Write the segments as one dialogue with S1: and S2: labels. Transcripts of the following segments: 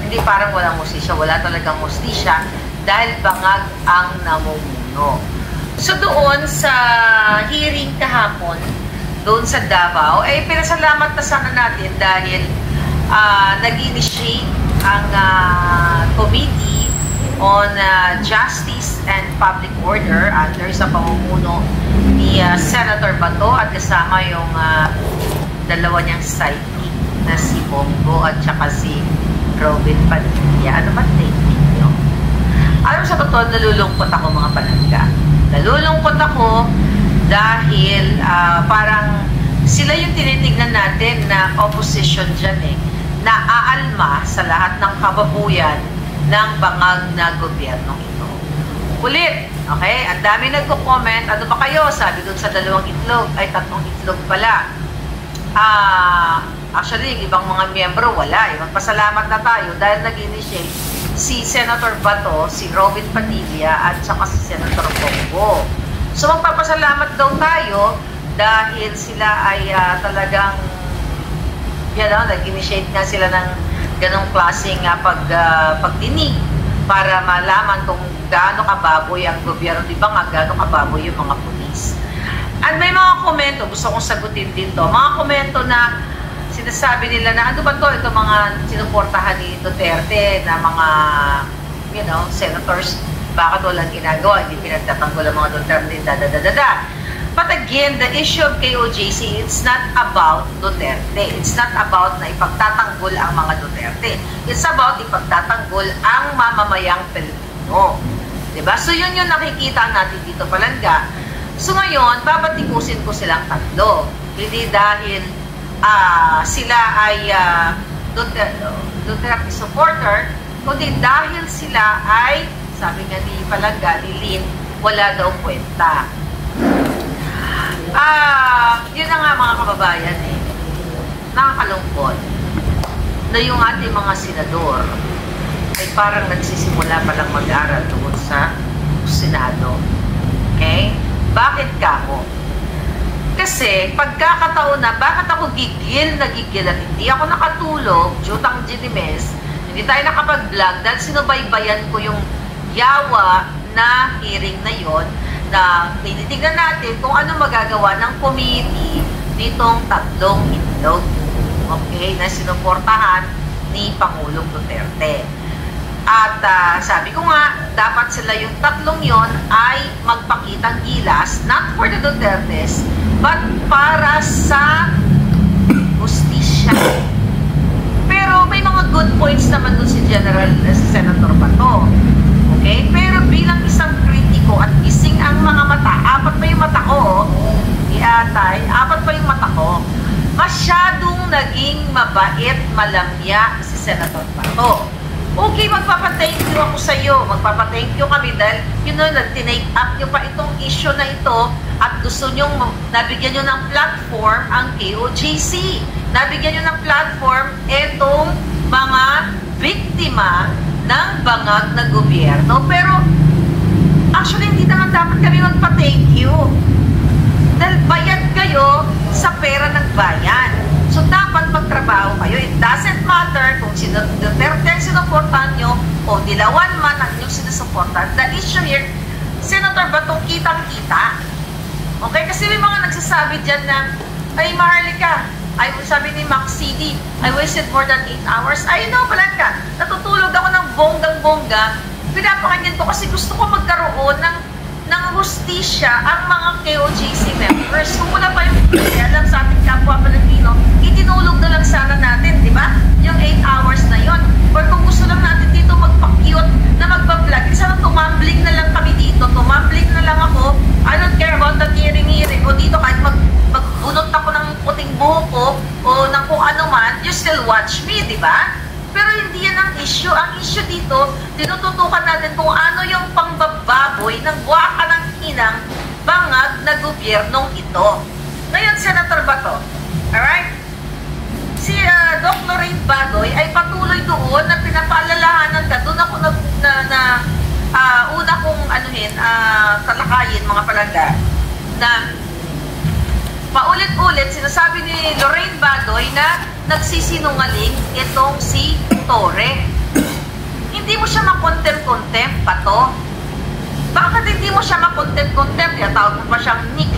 S1: Hindi parang walang hustisya, wala talagang hustisya dahil bangag ang namumuno. So doon sa hearing kahapon, doon sa Davao, pinasalamat na sana natin dahil nag-initiate ang Committee on Justice and Public Order under sa pamumuno ni Senator Bato at kasama yung dalawa niyang sidekick na si Bongo at saka si Robin Padilla. Ano ba thinking nyo? Alam sa totoo, nalulungkot ako mga palangga. Nalulungkot ako dahil parang sila yung tinitignan natin na opposition dyan na aalma sa lahat ng kababuyan ng bangag na gobyerno ito. Ulit, okay? Ang dami nagko-comment, ano ba kayo? Sabi doon sa tatlong itlog pala. Actually, ibang mga miyembro, wala. Magpasalamat na tayo dahil nag-initiate si Senator Bato, si Robin Padilla, at saka si Senator Bongo. So, magpapasalamat daw tayo dahil sila ay talagang, nag-initiate nga sila ng ganong klaseng pagdinig para malaman kung gaano kababoy ang gobyerno, di ba nga gaano kababoy yung mga pulis. At may mga komento, gusto kong sagutin din to, mga komento na sinasabi nila na ano ba to, ito mga sinuportahan ni Duterte na mga, senators, bakit walang ginagawa, hindi pinagtatanggol ang mga Duterte, But again, the issue of KOJC, it's not about Duterte. It's not about na ipagtatanggol ang mga Duterte. It's about ipagtatanggol ang mamamayang Pilipino. Diba? So yun yung nakikita natin dito palangga. So ngayon, babatikusin ko silang tatlo. Hindi dahil sila ay Duterte supporter, kundi dahil sila ay, sabi nga ni palangga, ni Lynn, wala daw kwenta. Yun na nga mga kababayan nakakalungkot na yung ating mga senador ay parang nagsisimula palang mag-aral tungkol sa Senado. Okay? Bakit ka mo? Kasi pagkakataon na bakit ako gigil at hindi ako nakatulog, Jutang Ginimes, hindi tayo nakapag-vlog dahil sinubaybayan ko yung yawa na hearing na yon na tinitignan natin kung ano magagawa ng committee nitong tatlong itlog, okay, na sinuportahan ni Pangulong Duterte. At sabi ko nga, dapat sila yung tatlong yon ay magpakitang gilas, not for the Dutertes, but para sa justisya. Pero may mga good points naman doon si Senator Bato. Okay? Pero bilang isang kritiko at gising ang mga mata, apat pa yung mata ko, apat pa yung mata ko, masyadong naging mabait, malamya si Senator Bato. Okay, magpapathank you ako sa iyo. Magpapathank you kami dahil, nag-tinake up nyo pa itong issue na ito at gusto nyo, nabigyan nyo ng platform ang KOJC. Nabigyan nyo ng platform itong mga biktima ng bangag na gobyerno. Pero, actually, hindi naman dapat kami magpa-thank you. Dahil bayad kayo sa pera ng bayan. So, dapat magtrabaho kayo. It doesn't matter kung Duterte ang sinuportahan nyo o dilawan man ang inyong sinusuportahan. The issue here, Senator Batong kitang-kita. Okay? Kasi may mga nagsasabi dyan na, ay, Maharlika, sabi ni Max CD, I wasted more than 8 hours. I know, palangga. Natutulog ako ng bonggang-bongga. Pinapakinggan ko kasi gusto ko magkaroon ng hustisya ang mga KOJC members. Kung wala pa yung alam sa ating kapwa Pilipino, itinulog na lang sana natin, di ba? Yung 8 hours na yon. Or kung gusto lang natin dito magpa-cute na magpa-vlog, sana tumambling na lang kami dito, tumambling na lang ako. I don't care about the hearing. O dito kahit magbunot ako ng puting buhok ko o ng kung ano man, you still watch me, di ba? Pero hindi yan ang issue. Ang issue dito, tinututukan natin kung ano yung pangbababoy ng waka ng inang bangag na gobyernong ito. Ngayon, Senator Bato, alright? Si Doc Lorraine Badoy ay patuloy doon na pinapaalalahanan ka. Doon ako una kong talakayin mga palangga na paulit-ulit sinasabi ni Lorraine Badoy na nagsisinungaling itong si Torre. Hindi mo siya ma-contempt pa to? Bakit hindi mo siya ma-contempt? Kaya tawag mo pa siyang Nick.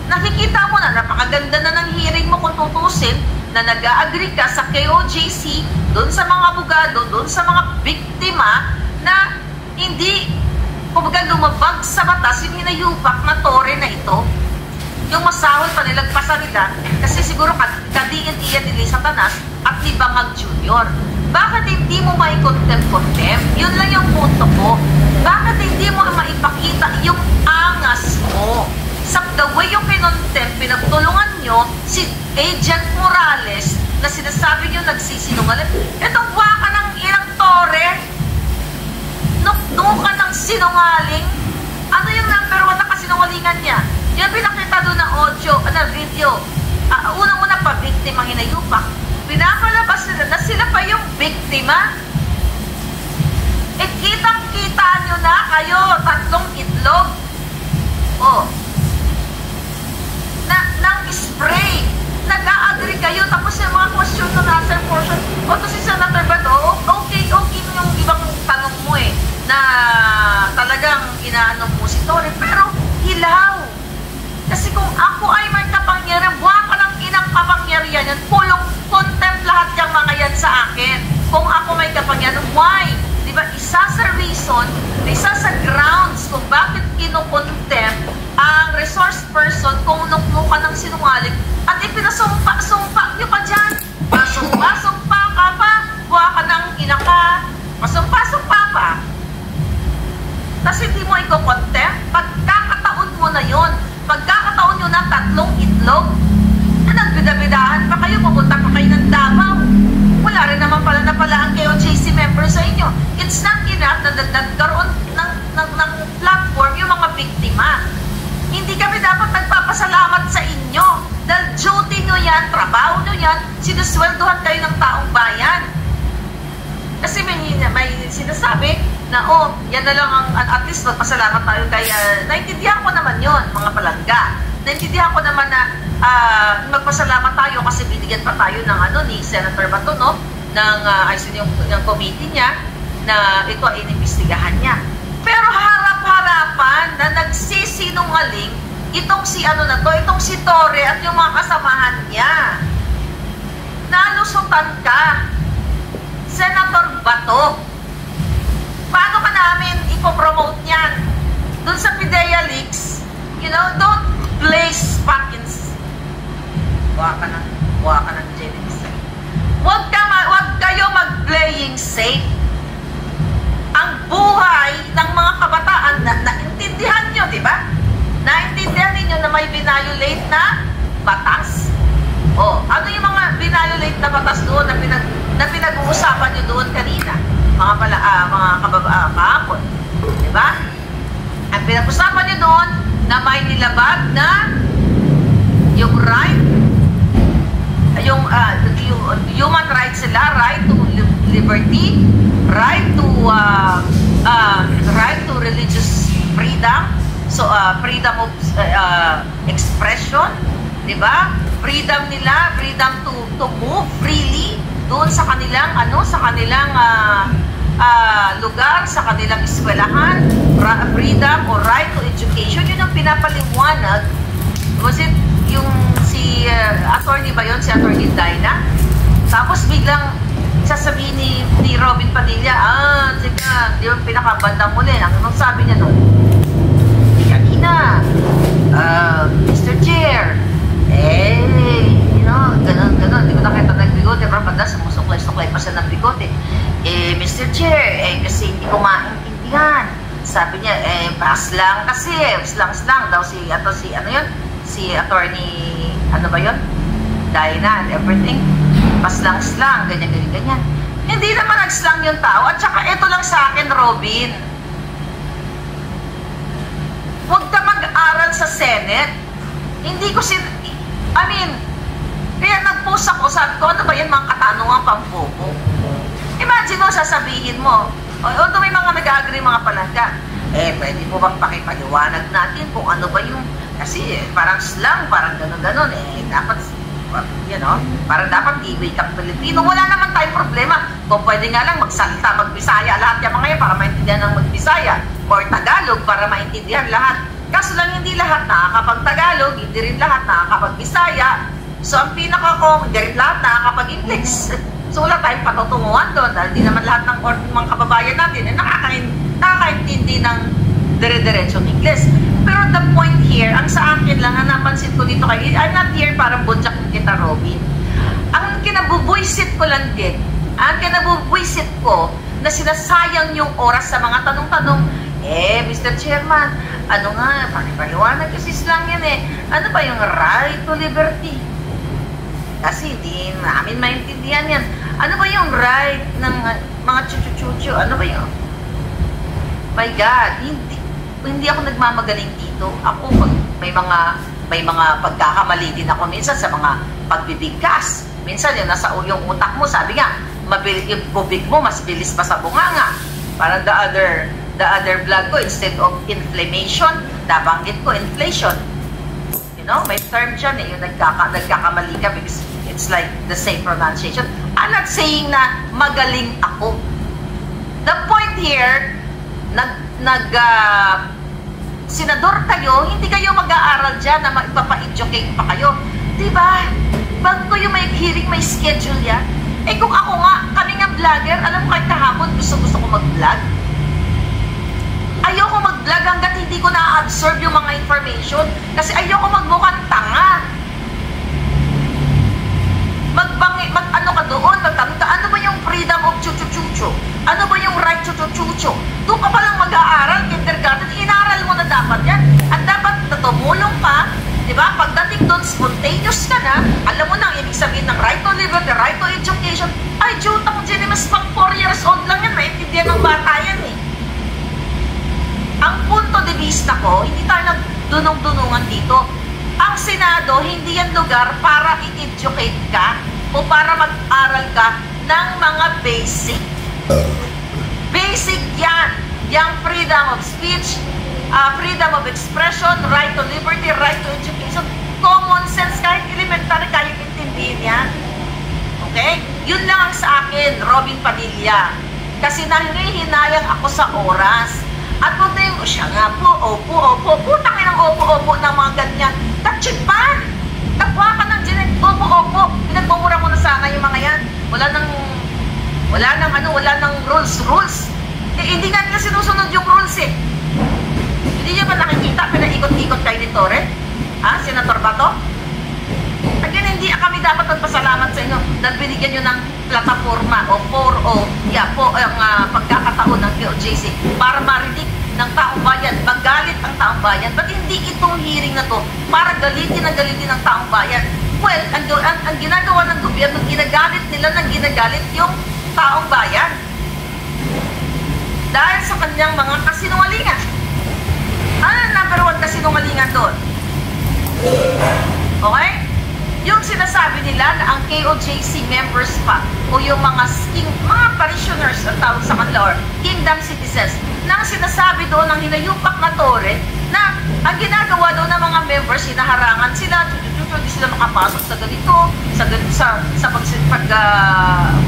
S1: Nakikita mo na, napakaganda na ng hearing mo kung tutusin, na nag-agree ka sa KOJC, doon sa mga abogado, doon sa mga biktima, na hindi, kumbaga lumabag sa batas yung hinayupak na tore na ito. Yung masahol pa nilagpasan nila, kasi siguro kadiin iyan nila Satanas at ni Bangag Jr. Bakit hindi mo mai-contempt? Yun lang yung punto ko. Bakit hindi mo maipakita yung angas mo? Sa the way yung kinontempt, pinagtulungan nyo si Agent Morales na sinasabi nyo nagsisinungaling. Itong waka ng ilang tore, nukno ka ng sinungaling. Ano yung number 1 na kasinungalingan niya? Yung pinakita doon na audio, na video, unang-una pa, biktima hinayupak. Pinapalabas nila na sila pa yung biktima. E kitang-kita nyo na kayo, tatlong itlog. Oh. Nang spray. Nag-a-agree kayo, tapos yung mga question na nasa portion. O to si Senator Bato, okay yung ibang tanong mo na talagang inaano mo si Tore, pero hilaw. Kasi kung ako ay may kapangyarihan, buwan ka ng inang kapangyarihan yan, pulong contempt lahat yung mga yan sa akin. Kung ako may kapangyarihan, why? Diba, isa sa reason, isa sa grounds kung bakit kinukontempt ang resource person kung nukno ka ng sinungaling at ipinasumpa nyo pa dyan. Pasumpa ka pa, buwa ka ng ina ka, pasumpa pa. Tapos hindi mo iko-contempt, pagkakataon mo na yon, pagkakataon nyo na tatlong itlog, na nagbidabidahan pa kayo, pupunta pa kayo ng Davao. Wala rin naman pala na pala ang KOJC member sa inyo. It's not enough na nagkaroon ng platform yung mga biktima. Hindi kami dapat nagpapasalamat sa inyo. Dahil duty nyo yan, trabaho nyo yan, sinusweldohan kayo ng taong bayan. Kasi may sinasabi na, yan na lang at least magpasalamat tayo kaya, naintindihan ko naman yon mga palangga. Naintindihan ko naman na magpasalamat tayo kasi binigyan pa tayo ng ni Senator Bato, no? Yung committee niya na ito ay inimbestigahan niya. Pero harap-harapan na nagsisinungaling itong si itong si Tore at yung mga kasamahan niya. Nalusutan ka, Senator Bato. Paano ka namin ipopromote yan? Doon sa PIDEA Leaks, don't place Parkins. Buwa ka ng Jennings. Huwag kayo mag-playing safe. Ang buhay ng mga kabataan, naintindihan nyo, di ba? Naintindihan ninyo na may binayolate na batas. Ano yung mga binayolate na batas doon na pinag-uusapan nyo doon kanina? Mga kahapon. Di ba? Ang pinag-usapan nyo doon na may nilabag na yung right, yung human rights sila, right to liberty, right to religious freedom, so freedom of expression, di ba? Freedom nila, freedom to move freely doon sa kanilang lugar, sa kanilang eskwelahan, freedom or right to education. Yun ang pinapaliwanag. Was it yung si attorney ba yun? Si attorney Dina? Tapos biglang sasabihin ni Robin Padilla, di ba pinakabandang muli. Anong sabi niya nun? Kanina, Mr. Chair, ganun. Di ko nakita nagbigote, pero pagda sumusuklay-suklay pa siya ng bigote. Mr. Chair, kasi hindi ko maintindihan. Sabi niya, slang kasi, slang daw si attorney, ba yun? Dina and everything. Paslang-slang, ganyan. Hindi naman nag-slang yung tao. At saka ito lang sa akin, Robin. Huwag ka mag-aral sa Senate. Hindi ko kaya nag-post ako, sabi ko, ano ba yan mga katanungan pampupo? Imagine mo, sasabihin mo, although may mga nag-agree mga palangga, pwede po bang pakipaliwanag natin kung ano ba yung, kasi parang slang, parang gano'n, dapat Parang dapat i-wake up Pilipino. Wala naman tayong problema. Kung pwede nga lang magsalita, magbisaya lahat yung mga yan para maintindihan ng magbisaya or Tagalog para maintindihan lahat. Kaso lang hindi lahat nakakapag-Tagalog, hindi rin lahat nakakapag-Bisaya. So ang pinaka-kong, hindi rin lahat nakakapag-English. So wala tayong patutunguhan doon dahil di naman lahat ng mga kababayan natin nakakaintindi ng dire-diretsong English. Pero the point here, ang sa akin lang, ang napansin ko dito kay, I'm not here para budyak kita, Robin. Ang kinabubuisit ko lang din, na sinasayang yung oras sa mga tanong-tanong, Mr. Chairman, ano nga, paliwanag kasi lang yan ano ba yung right to liberty? Kasi hindi namin maintindihan yan. Ano ba yung right ng mga chuchu-chuchu? Ano ba yung... My God, hindi ako nagmamagaling dito. Ako, may mga pagkakamali din ako minsan sa mga pagbibigkas. Minsan yung nasa yung utak mo, sabi nga, yung bubig mo mas bilis pa sa bunganga. Parang the other vlog ko, instead of inflammation, nabanggit ko inflation. May term dyan yung nagkakamali ka because it's like the same pronunciation. I'm not saying na magaling ako. The point here, senador kayo, hindi kayo mag-aaral dyan na magpapa-educate pa kayo. Diba? Bago yung may hearing, may schedule yan. Kung ako nga, kami nga vlogger, alam mo kahit kahapon, gusto ko mag-vlog. Ayoko mag-vlog hanggat hindi ko na-absorb yung mga information. Kasi ayoko magmukhang tanga. Ano ka doon, ano ba yung freedom of chuchu-chuchu? Ano ba yung right chuchu-chuchu? Doon ka palang mag-aaral, kindergarten, inaral mo na dapat yan. At dapat tumulong ka, di ba? Pagdating doon, spontaneous ka na, alam mo na ang ibig sabihin ng right to liberty, right to education. Ay, jutang Jenimas, pang 4 years old lang yan, maintindihan ng bata yan Ang punto de vista ko, hindi tayo nagdunong-dunungan dito. Ang Senado, hindi yan lugar para i-educate ka o para mag-aral ka ng mga basic. Basic yan. Yung freedom of speech, freedom of expression, right to liberty, right to education, common sense, kahit elementary kayo intindihin yan. Okay? Yun lang ang sa akin, Robin Padilla. Kasi nanghihinayang ako sa oras. At punta yung, siya nga po, opo, putang inang opo ng mga ganyan. Kachipan! Kapwa ka ng dyan, opo, pinagmumura mo na sana yung mga yan. Wala nang rules. Hindi nga nila sinusunod yung rules Hindi nyo ba nakikita, pinaikot-ikot kayo ni Torre? Senator Bato? Again, hindi kami dapat magpasalamat sa inyo dahil binigyan nyo ng plataforma o ang pagkakataon ng POJC para marinig ng taong bayan, magalit ang taong bayan. Ba't hindi itong hearing na to para galitin ng taong bayan? Well, ang ginagawa ng gobyerno, ginagalit yung taong bayan dahil sa kanyang mga kasinungalingan. Ano ang number 1 kasinungalingan doon? Okay? Yung sinasabi nila na ang KOJC members pa o yung mga parishioners ang tawag sa kanila or kingdom citizens na ang sinasabi doon ng hinayupak na Torre na ang ginagawa doon ng mga members, hinaharangan sila, hindi sila makapasok sa ganito, sa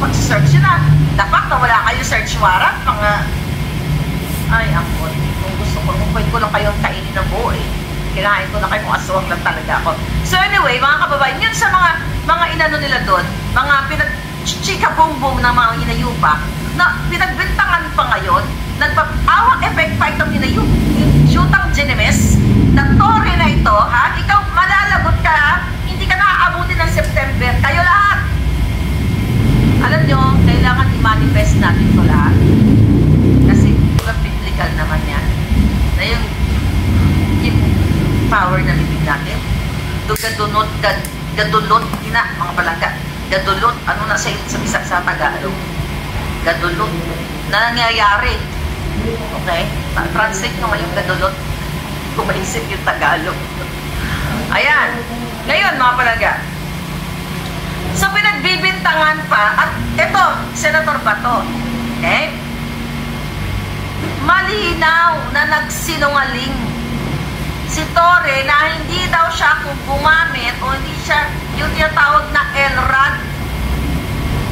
S1: pag-search nila. Dapat na wala kayo search warrant, ay, ampon. Kung gusto ko, kung pwede ko lang kayong kainin ng buo kinain ko na kayo kung aswang lang talaga ako. So anyway, mga kababayan, yun sa mga inano nila doon, mga pinag-chika-boom-boom ng mga hinayupak, na pinagbintangan pa ngayon, nagpapawang effect pa itong hinayup, yung Jutang Jenimes, na Torre na ito, ikaw malalagot ka, hindi ka nakaabutin ng September, kayo lahat. Alam nyo, kailangan i-manifest natin ito lahat. Kasi, biblical naman yan. Na yung power na bibig natin. Gadulot, mga palangga. Gadulot, ano na sa bisa sa Tagalog? Gadulot. Na nangyayari. Okay? Translate nyo ngayong gadulot. Kung maisip yung Tagalog. Ayan. Ngayon, mga palangga. So, pinagbibintangan pa. At ito, Senator Bato. Okay? Malinaw na nagsinungaling si Torre na hindi daw siya kung gumamit o hindi siya yung tinatawag na LRAD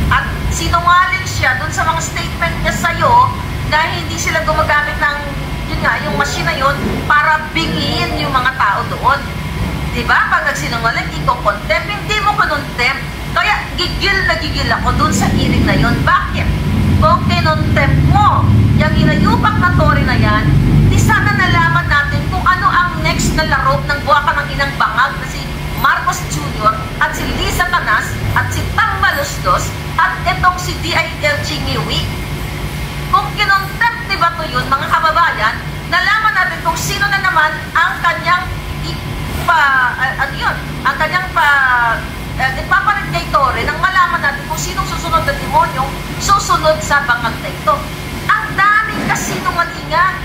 S1: at sinungaling siya dun sa mga statement niya sa'yo na hindi sila gumagamit ng yun nga, yung machine na yun para bingin yung mga tao doon. Diba? Pag nagsinungaling, iko-contempt, hindi mo contempt. Kaya gigil na gigil ako dun sa hearing na yun. Bakit? Kung kinontempt mo yung inayupak na Torre na yan, di sana nalaman natin kung ano ang next na laro ng buwaka ng inang bangag na si Marcos Jr. at si Lisa Canas at si Tang Malusdos at itong si D.I.L. Chingiwi. Kung kinontempt ni Bato yun, mga kababayan, nalaman natin kung sino na naman ang kanyang ipapalit kay Torre nang malaman natin kung sinong susunod na demonyo susunod sa bangag na ito. Ang daming kasinungalingan.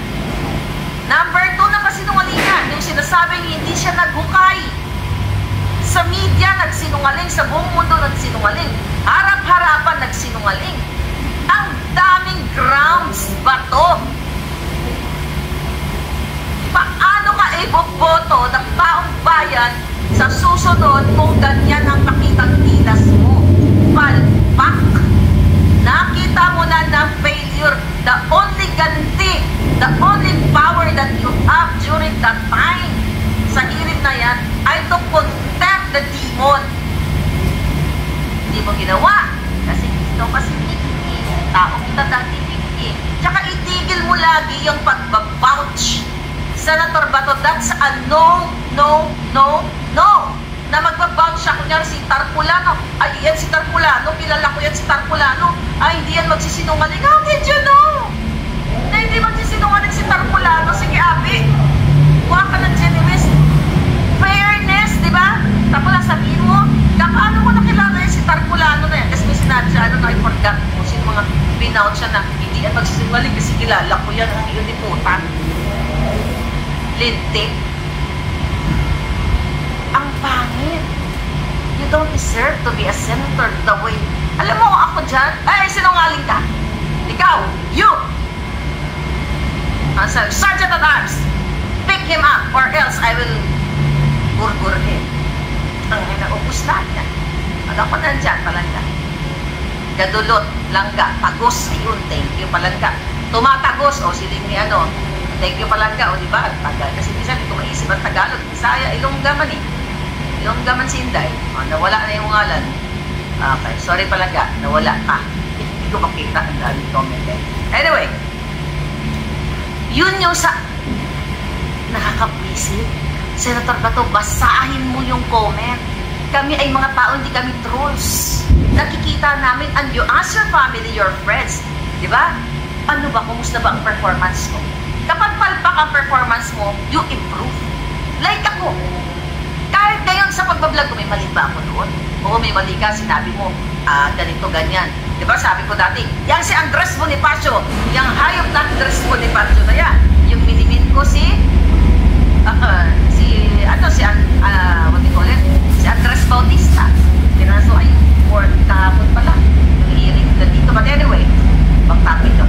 S1: Number 2 na kasinungalingan, yung sinasabing hindi siya naghukay. Sa media, nagsinungaling. Sa buong mundo, nagsinungaling. Harap-harapan, nagsinungaling. Ang daming grounds ba to? Paano ka iboboto ng taong bayan sa susunod kung ganyan ang makitang tilas mo? Palpak. Nakita mo na ng failure. The only ganti, the only power that you have during that time sa hearing na yan ay to contempt the demon. Hindi mo ginawa. Kasi ito kasi tao kita dati hindi. Tsaka itigil mo lagi yung pagbabouch. Senator Bato, that's a no, no, no, no. Na magbabouch siya, kunyari si Tarpulano. Ay, yan si Tarpulano, kilala ko yan si Tarpulano. Ay, hindi yan magsisinungaling. How did you know? Na hindi magsisinungaling si Tarpulano. Sige, Abi. Kuha ka ng genuine fairness, di ba? Tapos lang sabihin mo, paano mo nakilala yan si Tarpulano na yan? Kasi may sinabi siya, ano na, I forgot mo, sino mga binout siya na hindi yan magsisinungaling kasi kilala ko yan, ang iyo ni puta. Lintik. Ang pangit. You don't deserve to be a senator the way. Alam mo ako dyan, ay, sinungaling ka. Ikaw, you. Sergeant at Arms, pick him up or else I will gurgur him. Ang inaubos lahat yan. Alam ko nandyan, palangga. Gadulot, langga, tagos, ayun, thank you, palangga. Tumatagos, o siling ni ano, thank you, palangga, o diba, tagal. Kasi minsan, hindi ko maisip ang Tagalog. Bisaya, Ilongga man eh. Ilongga man si Inday. O, nawala na yung ngalan. Okay, sorry palangga, nawala ka. Hindi ko makita ang daming comment eh. Anyway, yun yung sa nakakapwisit. Senator Bato, basahin mo yung comment. Kami ay mga tao, hindi kami trolls. Nakikita namin and you ask your family, your friends. Di ba? Ano ba? Kumusta ba ang performance mo? Kapag palpak ang performance mo, you improve. Like ako. Kahit ngayon sa pagbablog ko, may mali ba ako doon? Oo, may mali ka. Sinabi mo, ganito, ganyan. Di ba? Sabi ko dati, yan si Andres Bonifacio. Yung hayop na Andres Bonifacio na yan. Yung minimin ko si what do you call it? Si Andres Bautista. Pinaso ay word kahapon pala. Yung hearing na dito. But anyway, pag-topic ko.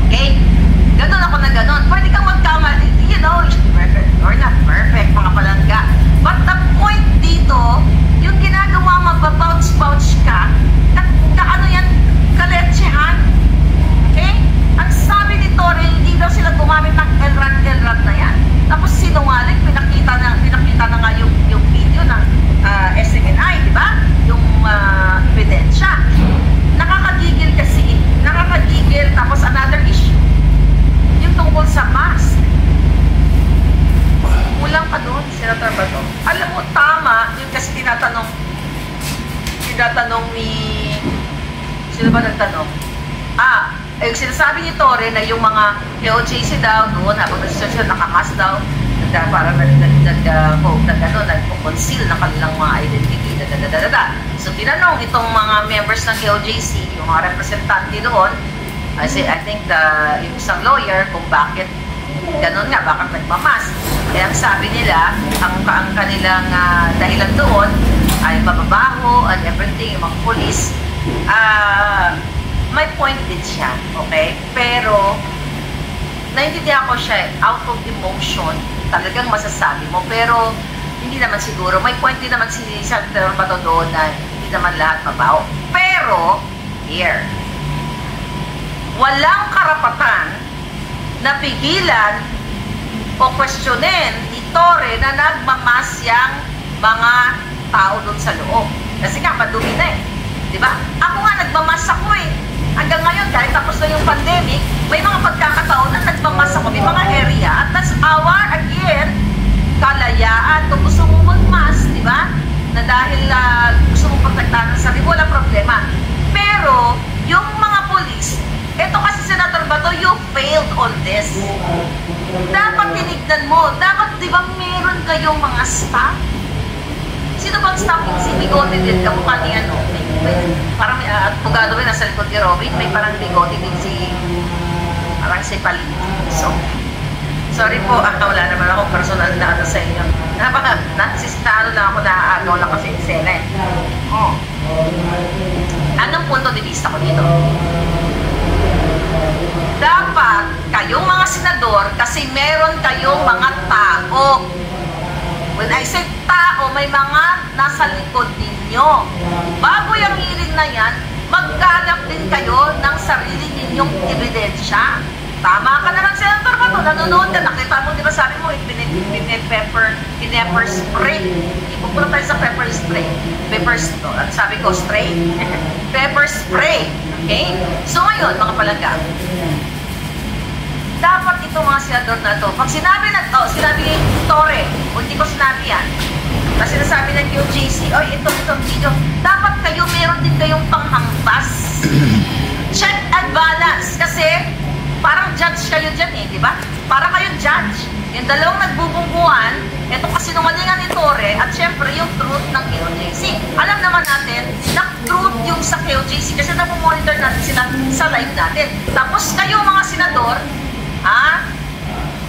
S1: Okay? Ganon ako na ganon. Pwede kang magkamali. You know, perfect or not perfect, mga palangga. But the point dito, yung ginagawa magpa-pouch-pouch ka, ano yan, kaletsehan. Okay? Ang sabi ni Torre, hindi daw sila gumamit ng elrat na yan. Tapos sinungaling, pinakita na nga yung video ng SMNI, di ba? Yung ebidensya. Nakakagigil kasi, nakakagigil. Tapos another issue, yung tungkol sa mask. Kulang pa doon, Senator Bato. Alam mo, tama, yung kasi tinatanong ni, sino ba nagtanong? Yung sinasabi ni Torre na yung mga KOJC daw doon, habang nagsisyasyon, nakamas daw, parang nag-conceal ng kanilang mga identity, So, tinanong itong mga members ng KOJC, yung mga representante doon, I think yung isang lawyer, kung bakit ganun nga, bakit nagmamas. Kaya ang sabi nila, ang kanilang dahilan doon ay mababaho and everything, yung mga police, may point din siya, okay? Pero, naiintindihan ko siya, out of emotion, talagang masasabi mo. Pero hindi naman siguro. May point din naman si Senator Bato doon na hindi naman lahat mabaho. Pero, here, walang karapatan na pigilan o questionin ni Torre na nagmamas yang mga tao doon sa loob. Kasi nga, madumi na eh. Diba? Ako nga, nagmamas ako eh. Hanggang ngayon, kahit tapos na yung pandemic, may mga pagkakataon na nagmamas ako, may mga area, at that's our, again, kalayaan. Kung gusto mo magmas, diba? Na dahil gusto mong protektahan sa sarili, wala problema. Pero, yung mga polis, ito kasi Senator Bato, you failed on this. Dapat tinignan mo, dapat di ba meron kayong mga staff? Sino bang staff yung si Bigote din? Kamukha ni ano? Parang may abogado rin nasa likod ni Robin, may parang Bigote din si parang si Palit. So, sorry po, wala naman ako personal na ano sa inyo. Nasisitalo lang ako, naaagaw lang kasi eksena eh. Oh. Anong punto de vista ko dito? Dapat kayong mga senador, kasi meron kayong mga tao. When I say tao, may mga nasa likod ninyo. Bago yung hearing na yan, magganap din kayo ng sarili ninyong ebidensya. Tama ka naman, Senator Bato, nanonood ka, nakita mo, di ba sabi mo, pepper spray. Ipupunta tayo sa pepper spray. Sabi ko, spray? Pepper spray. Okay? So ngayon, mga palangga, dapat itong mga senador na to, pag sinabi ni Torre, o hindi ko sinabi yan, kasi nasabi ng QJC, oy, itong video, dapat kayo, meron din kayong panghambas. Check and balance. Kasi, parang judge kayo dyan eh, di ba? Para kayo judge. Yung dalawang nagbubungguan, ito kasi nungalingan ni Torre, at syempre yung truth ng QJC. Alam naman natin, na truth yung sa QJC, kasi napomonitor natin sila sa live natin. Tapos kayo mga senador,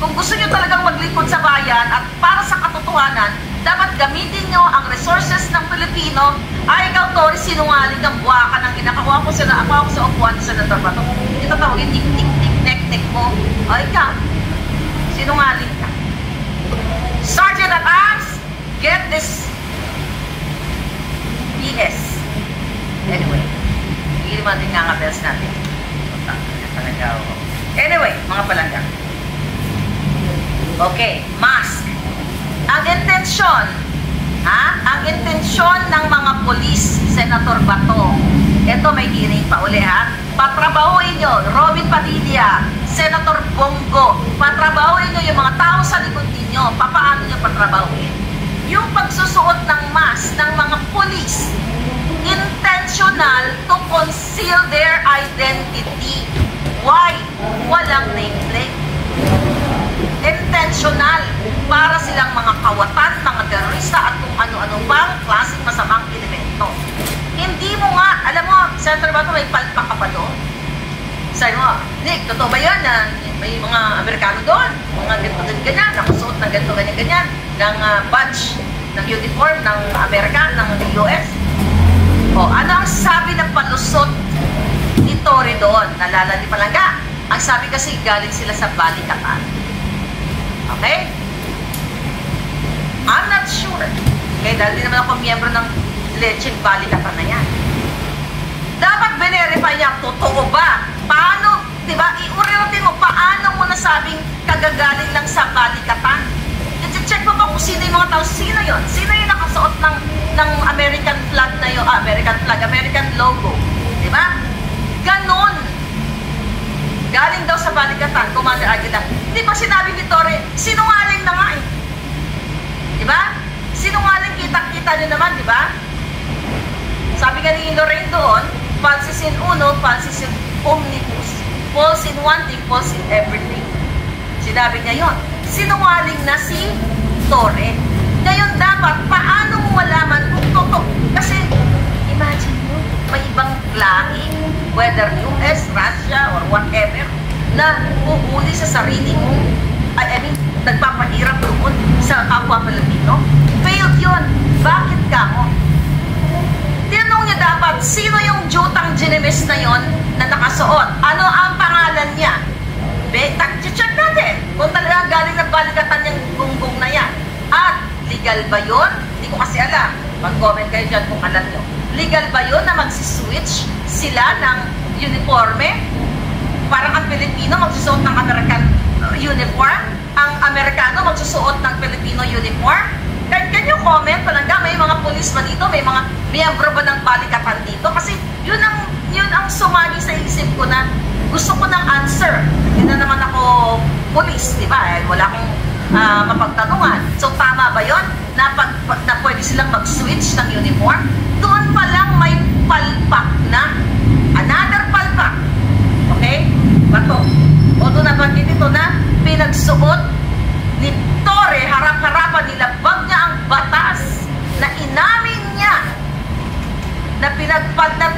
S1: kung gusto nyo talagang maglingkod sa bayan at para sa katotohanan, dapat gamitin nyo ang resources ng Pilipino. Ikaw, Torre, sinungaling ng buwaka ng inakakuha ko sa upuan sa Senator Bato. Ito tawagin, tik-tik-tik-nek-nek mo. Ikaw, sinungaling ka. Sergeant at Arms, get this BS. Anyway, hindi naman din nga bells natin. Talaga, anyway, mga palangga. Okay, mask. Ang intensyon ng mga polis, Senator Bato, ito may hearing pa uli patrabahuin nyo, Robin Padilla, Senator Bongo, patrabahuin nyo yung mga tao sa likod ninyo. Paano nyo patrabahuin? Yung pagsusuot ng mask ng mga polis, intentional to conceal their identity. Why? Walang nameplate. Intentional para silang mga kawatan, mga terorista at kung ano-ano bang klaseng masamang elemento. Hindi mo nga, alam mo, Senator Bato, may palpak ka pa doon. Sabi mo, Nick, totoo ba yan na may mga Amerikano doon? Mga ganito-ganyan, nakasuot ng ganito-ganyan-ganyan, ng badge, ng uniform ng Amerika, ng US. O, ano ang sabi ng palusot ni Torre doon? Nalala ni Palangga. Ang sabi kasi galing sila sa balikatan. Okay? I'm not sure. Okay, dahil din naman ako miyembro ng lecheng balikatan na yan. Dapat verify niya, totoo ba? Paano, di ba? Iureotin mo, paano mo nasabing kagagaling lang sa balikatan? I-check mo ba kung sino yung mga tao? Sino yun? Sino yung nakasuot ng American flag na yun? American flag, American logo. Di ba? Ganon. Galing daw sa balikatan, Commander Aguila. Di ba sinabi ni Torre, sinungaling na nga eh. Di ba? Sinungaling, kita-kita nyo naman, di ba? Sabi nga ni Lorraine doon, false in uno, false in omnibus. False in one thing, false in everything. Sinabi niya yun. Sinungaling na si Torre. Ngayon dapat, paano mo malaman kung totoo? Kasi, imagine mo, may ibang lahi, whether US, Russia, or whatever, na uhuli sa sarili mo, I mean, nagpapahirap doon sa kapwa Pilipino. Failed yun. Bakit ka mo? Tinanong niya dapat, sino yung jutang ginemis na yon na nakasuot? Ano ang pangalan niya? Check natin. Kung talaga galing ng balikatan yung legal ba yun? Hindi ko kasi alam. Mag-comment kayo dyan kung alam nyo. Legal ba yun na magsiswitch sila ng uniforme? Parang ang Pilipino magsusuot ng American uniform, ang Amerikano magsusuot ng Filipino uniform. Can you comment talaga? May mga pulis ba dito? May mga miyembro ba ng balikatan dito? Kasi yun ang sumagi sa isip ko na gusto ko ng answer. Hindi na naman ako pulis, di ba? Wala akong mapagtanungan. So tama ba yun? Na pwede silang mag-switch ng uniform? Doon pa lang may palpak na. Another palpak. Okay? Bato. O doon nabanggit ito na pinagsuot ni Torre, harap-harapan, nilabag niya ang batas na inamin niya na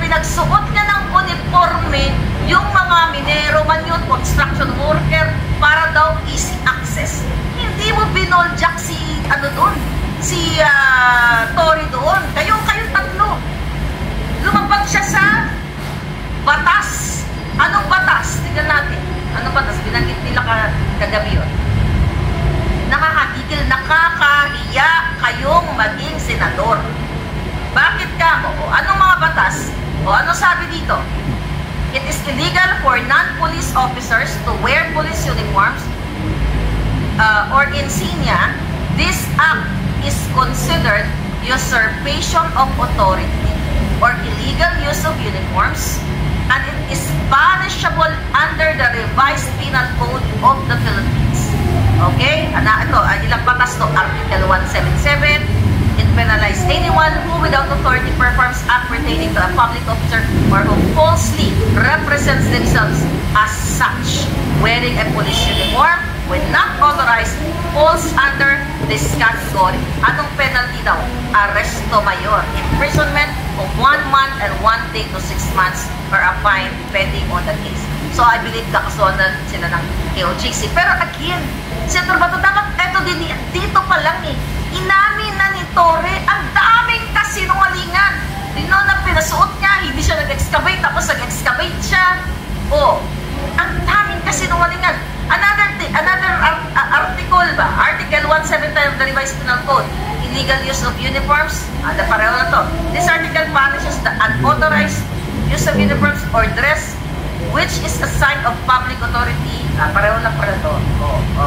S1: pinagsuot niya ng uniforme yung mga minero man yun, construction worker, para daw easy access. Hindi mo binoljak si Torre doon. Kayong tatlo. Lumabag siya sa batas. Anong batas? Tingnan natin. Anong batas? Binanggit nila kagabi yun. Nakakatigil, nakakahiya kayong maging senador. Bakit ka mo? Anong mga batas? Ano sabi dito? It is illegal for non-police officers to wear police uniforms or insignia. This act is considered usurpation of authority or illegal use of uniforms, and it is punishable under the revised penal code of the Philippines. Okay? Ito, ilang batas to? Article 177, it penalize anyone who without authority performs act pertaining to a public officer or who falsely represents themselves as such. Wearing a police uniform when not authorized falls under this category. Anong penalty daw? Arresto mayor, imprisonment of 1 month and 1 day to 6 months or a fine depending on the case. So I believe kakasuhan na sila ng KOJC. Pero again, Senator Bato, dapat dito pa lang inamin na ni Torre ang daming kasinungalingan. Na pinasuot niya, hindi siya nag-excavate, tapos nag-excavate siya. Ang daming kasinungalingan. Another article ba? Article 175 of the Revised Penal Code. Illegal use of uniforms. Pareho na to. This article punishes the unauthorized use of uniforms or dress which is a sign of public authority. Pareho na pala to.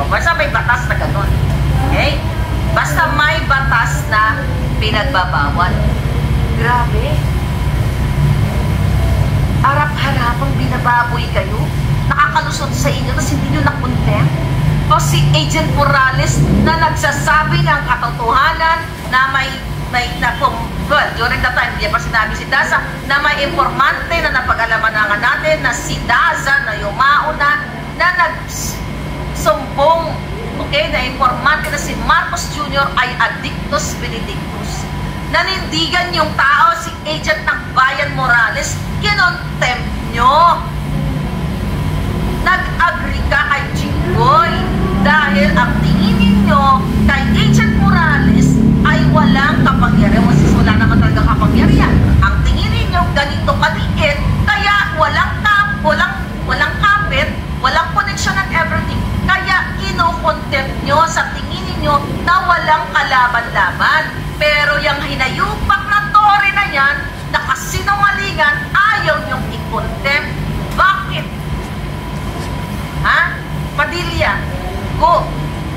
S1: Basta may batas na ganun. Okay? Basta may batas na pinagbabawal. Grabe. Harap-harapang binababoy kayo. Nakakalusot sa inyo tapos hindi nyo na-contempt. O si Agent Morales na nagsasabi ng katotohanan na during that time, hindi pa sinabi si Daza, na may informante na napag-alaman na natin na si Daza na yumauna na nagsumbong, okay, na informante na si Marcos Jr. ay addictus benedictus. Nanindigan yung tao, si Agent ng Bayan Morales, kinontempt nyo. Nag-agree ka kay Jinggoy dahil ang tingin ninyo kay Agent Morales ay walang kapangyarihan. Wala naman talaga kapangyarihan. Ang tingin ninyo ganito kaliit, kaya walang kapit, walang connection and everything. Kaya kino-contempt nyo sa tingin ninyo na walang kalaban-laban. Pero yung hinayupak na Torre na yan, na kasinungalingan, ayaw nyong i-contempt. Bakit? Padilla, Go,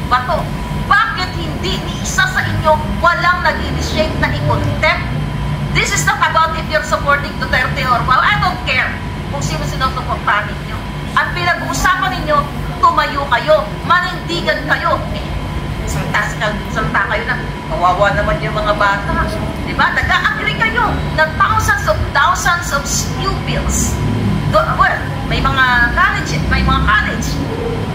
S1: Bato, bakit hindi ni isa sa inyo walang nag-initiate na i-contempt? This is not about if you're supporting Duterte or well, I don't care kung sino-sino suportahan ninyo. Ang pinag-uusapan ninyo, tumayo kayo, manindigan kayo. Salta kayo na, kawawa naman yung mga bata. Diba? Nag-agree kayo ng thousands of pupils. Well, may mga college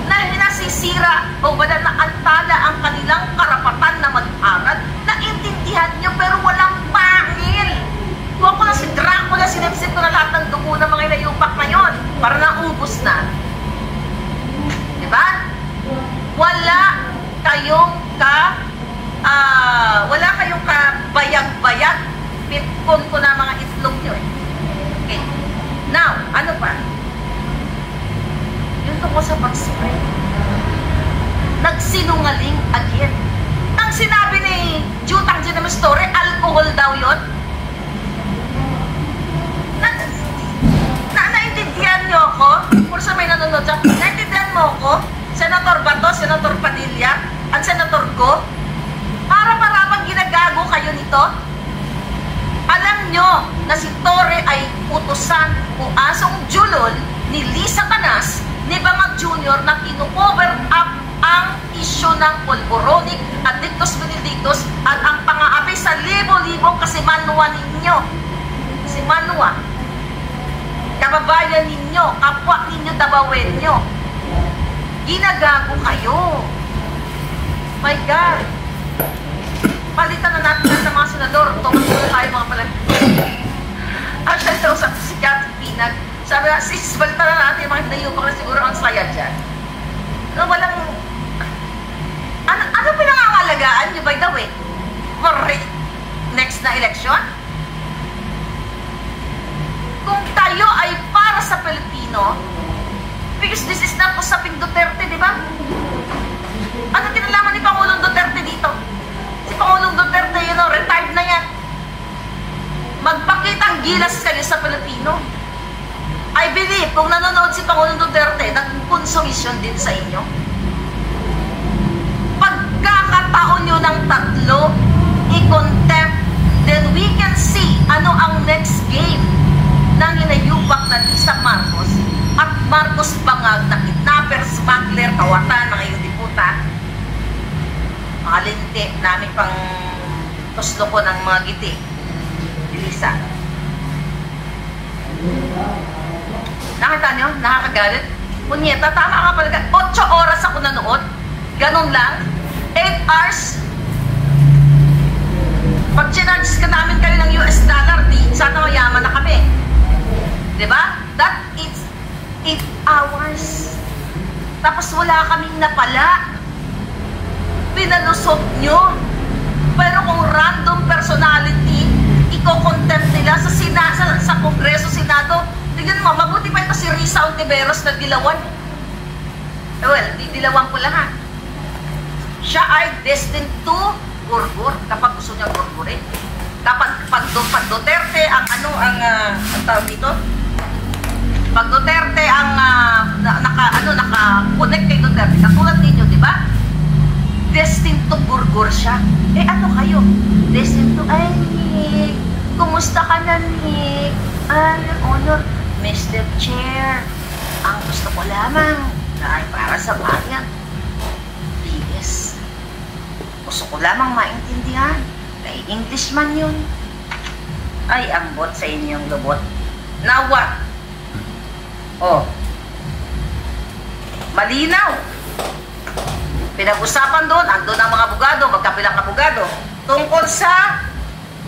S1: na nasisira o wala na antala ang kanilang karapatan na mag-aral. Naintindihan nyo pero walang pangil. Kung ako na si Dracula, sinipsip ko na lahat ng dugo ng mga inayupak na yun para naubos na. Diba? Wala kayong kabayag-bayag. Pitkon ko na mga itlog nyo eh. Okay. Now, ano pa? Yung tungkol sa pag-spread. Nagsinungaling again. Ang sinabi ni Jutang Ginamestore, alcohol daw yun? Naintindihan niyo ako? Kung sa may nanonood siya, naintindihan mo ako? Senator Bato, Senator Padilla, at Senator Go? Para-parapang ginagago kayo nito? Alam nyo na si Torre ay utusan o asong julol ni Lisa Canas, ni Bangag Jr. na kino-cover up ang isyo ng Polboronic at Dictus Benedictus at ang pang-aapi sa libo-libong kasimanwa ninyo. Si Manwa, kababayan ninyo, kapwa ninyo, dabawen nyo. Ginagago kayo. My God. Palitan na natin sa mga senador. Tumas na tayo mga pala. Actually, sa si Cathy Pinag, sabi na, sis, balitan na natin yung mga hinayupak na siguro ang saya dyan. Walang, ano pinangangalagaan nyo, by the way? For next na election? Kung tayo ay para sa Pilipino, because this is not usaping Duterte, di ba? Ano kinalaman ni Pangulong Duterte dito? Si Pangulong Duterte, retired na yan. Magpakitang gilas kayo sa Pilipino. I believe, kung nanonood si Pangulong Duterte, nag-consumption din sa inyo. Pagkakataon nyo ng tatlo, i-contempt, then we can see ano ang next game ng hinayupak na Lisa Marcos at Marcos Bangag na kidnapper, smuggler, kawatan, mga yudiputa, mga linti namin pang tuslo ko ng mga giti. Lisa. Nakita nyo? Nakakagalit? Punyeta, tama ka pala. 8 oras ako nanood. Ganun lang. 8 hours. Pag chinarge ka namin kayo ng US dollar, di sana mayaman na kami. Diba? That is 8 hours. Tapos wala kaming napala. Pinalusot nyo. Pero kung random personality, iko-contempt nila sa Kongreso, Senado, tignan mo, mabuti pa ito si Risa Ontiveros na dilawan. Well, di dilawan ko lahat. Siya ay destined to gurgur kapag gusto niya gurgurin. Kapag pag Duterte ang tawag dito? Pag Duterte ang naka-connect kay Duterte, katulad ninyo, di ba? Destined to gurgur siya. Eh ano kayo? Destined to, ay Nick, kumusta ka na Nick? Honor, Mr. Chair, ang gusto ko lamang na ay para sa bayan. PS. Gusto ko lamang maintindihan. Kay English man yun. Ay, ang bot sa inyong lubot. Now what? Oh. Malinaw. Pinag-usapan doon, andun ang mga abogado, magkapilang abogado, tungkol sa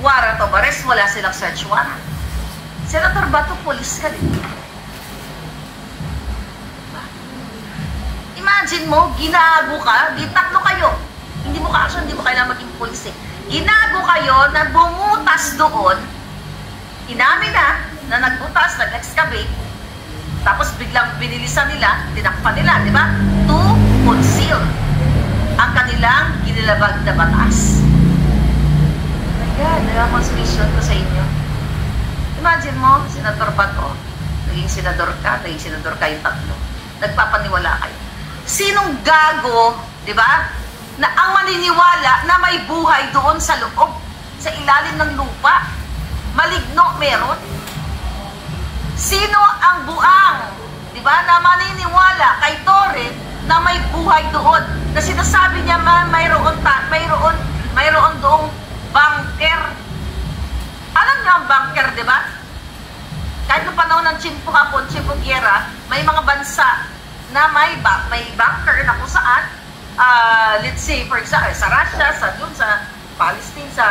S1: warrant of arrest, wala silang search warrant. Senator Bato, police ka din. Imagine mo, ginago ka, tatlo kayo. Hindi mo kailangan maging police eh. Ginago kayo na bumutas doon, inamin na nagbutas, nag-excavate, tapos biglang binilisan nila, tinakpan nila, di ba? To conceal ang kanilang ginilabag na batas. Ayan, ang submission ko sa inyo. Imagine mo, Senator Bato, naging senador ka yung tatlo. Nagpapaniwala kayo. Sinong gago, di ba, na ang maniniwala na may buhay doon sa loob, sa ilalim ng lupa? Maligno meron? Sino ang buang, di ba, na maniniwala kay Torre na may buhay doon? Na sinasabi niya mayroon doong bunker. Alam niyo ang bunker, di ba? Kahit noong panahon ng Chimpo Hapon, Chimpo Guerra, may mga bansa na may bunker na kung saan, let's say, for example, sa Russia, sa Palestine, sa